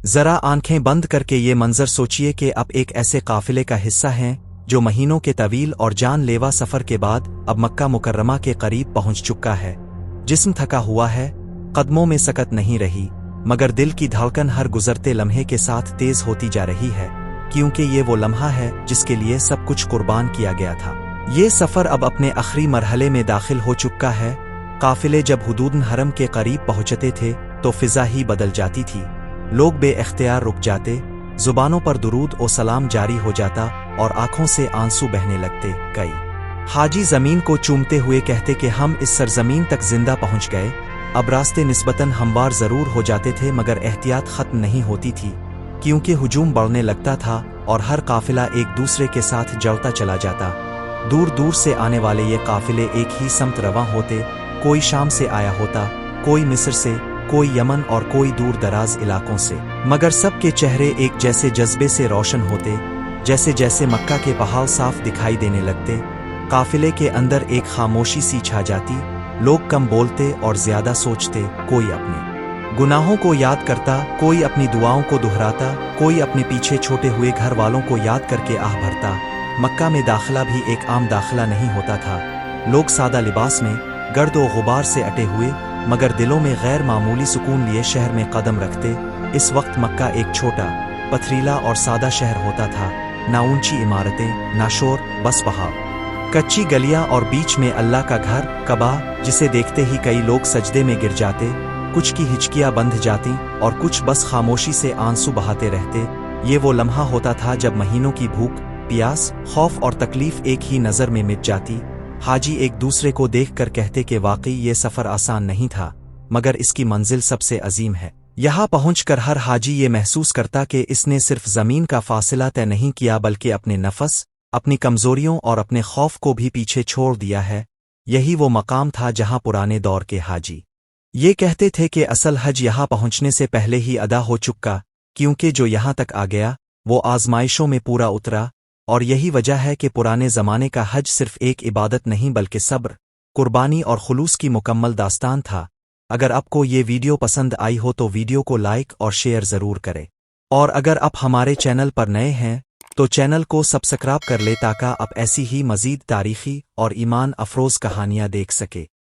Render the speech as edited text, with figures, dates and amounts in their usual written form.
ذرا آنکھیں بند کر کے یہ منظر سوچئے کہ اب ایک ایسے قافلے کا حصہ ہیں جو مہینوں کے طویل اور جان لیوا سفر کے بعد اب مکہ مکرمہ کے قریب پہنچ چکا ہے۔ جسم تھکا ہوا ہے، قدموں میں سکت نہیں رہی، مگر دل کی دھڑکن ہر گزرتے لمحے کے ساتھ تیز ہوتی جا رہی ہے، کیونکہ یہ وہ لمحہ ہے جس کے لیے سب کچھ قربان کیا گیا تھا۔ یہ سفر اب اپنے آخری مرحلے میں داخل ہو چکا ہے۔ قافلے جب حدود حرم کے قریب پہنچتے تھے تو فضا ہی بدل جاتی تھی، لوگ بے اختیار رک جاتے، زبانوں پر درود و سلام جاری ہو جاتا اور آنکھوں سے آنسو بہنے لگتے۔ کئی حاجی زمین کو چومتے ہوئے کہتے کہ ہم اس سرزمین تک زندہ پہنچ گئے۔ اب راستے نسبتاً ہموار ضرور ہو جاتے تھے مگر احتیاط ختم نہیں ہوتی تھی، کیونکہ ہجوم بڑھنے لگتا تھا اور ہر قافلہ ایک دوسرے کے ساتھ جڑتا چلا جاتا۔ دور دور سے آنے والے یہ قافلے ایک ہی سمت رواں ہوتے، کوئی شام سے آیا ہوتا، کوئی مصر سے، کوئی یمن اور کوئی دور دراز علاقوں سے، مگر سب کے چہرے ایک جیسے جذبے سے روشن ہوتے، جیسے جیسے مکہ کے پہاڑ صاف دکھائی دینے لگتے۔ قافلے کے اندر ایک خاموشی سی چھا جاتی، لوگ کم بولتے اور زیادہ سوچتے، کوئی اپنے گناہوں کو یاد کرتا، کوئی اپنی دعاؤں کو دہراتا، کوئی اپنے پیچھے چھوٹے ہوئے گھر والوں کو یاد کر کے آہ بھرتا۔ مکہ میں داخلہ بھی ایک عام داخلہ نہیں ہوتا تھا، لوگ سادہ لباس میں، گرد و غبار سے اٹے ہوئے، مگر دلوں میں غیر معمولی سکون لیے شہر میں قدم رکھتے۔ اس وقت مکہ ایک چھوٹا، پتھریلا اور سادہ شہر ہوتا تھا، نہ اونچی عمارتیں، نہ شور، بس پہاڑ، کچی گلیاں اور بیچ میں اللہ کا گھر کعبہ، جسے دیکھتے ہی کئی لوگ سجدے میں گر جاتے، کچھ کی ہچکیاں بندھ جاتی اور کچھ بس خاموشی سے آنسو بہاتے رہتے۔ یہ وہ لمحہ ہوتا تھا جب مہینوں کی بھوک، پیاس، خوف اور تکلیف ایک ہی نظر میں مٹ جاتی۔ حاجی ایک دوسرے کو دیکھ کر کہتے کہ واقعی یہ سفر آسان نہیں تھا، مگر اس کی منزل سب سے عظیم ہے۔ یہاں پہنچ کر ہر حاجی یہ محسوس کرتا کہ اس نے صرف زمین کا فاصلہ طے نہیں کیا بلکہ اپنے نفس، اپنی کمزوریوں اور اپنے خوف کو بھی پیچھے چھوڑ دیا ہے۔ یہی وہ مقام تھا جہاں پرانے دور کے حاجی یہ کہتے تھے کہ اصل حج یہاں پہنچنے سے پہلے ہی ادا ہو چکا، کیونکہ جو یہاں تک آ گیا وہ آزمائشوں میں پورا اترا، اور یہی وجہ ہے کہ پرانے زمانے کا حج صرف ایک عبادت نہیں بلکہ صبر، قربانی اور خلوص کی مکمل داستان تھا۔ اگر آپ کو یہ ویڈیو پسند آئی ہو تو ویڈیو کو لائک اور شیئر ضرور کریں، اور اگر آپ ہمارے چینل پر نئے ہیں تو چینل کو سبسکرائب کر لیں تاکہ آپ ایسی ہی مزید تاریخی اور ایمان افروز کہانیاں دیکھ سکیں۔